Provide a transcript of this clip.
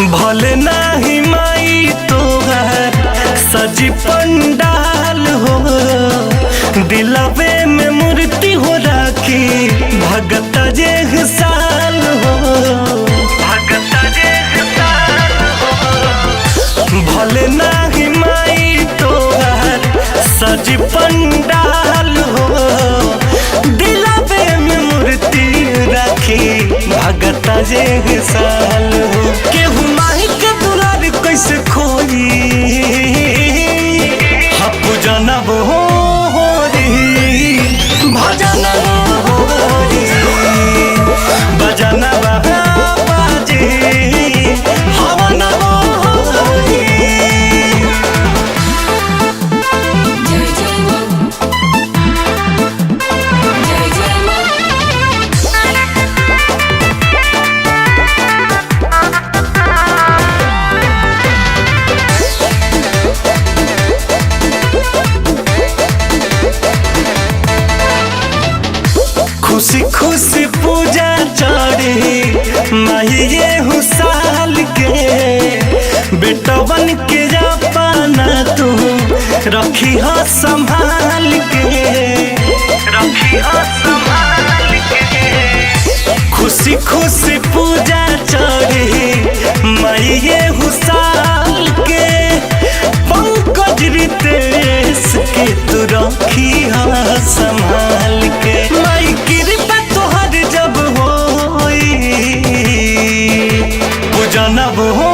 भले नाही माई तोहर सजी पंडाल हो, दिलवे में मूर्ति हो राखी भगत जे साल हो, भगत जे साल हो। भले नाही माई तोहर सजी पंडाल हो, दिलवे में मूर्ति राखी भगत जे साल हो। केहू माही के दुलार कैसे खोई हपू जनब हो री भजन हो री भजन बाजी हवन हो री। खुशी खुशी पूजा चढ़ी माही ये साल के, बेटवन के जापाना तू रखी हो संभाल के, रखी हो संभाल के। खुशी खुशी पूजा चढ़ी माही ये साल के, पंकज रितेश के तू रखी हो संभाल के। माई कृपा तोहर जब होई पूजनब हो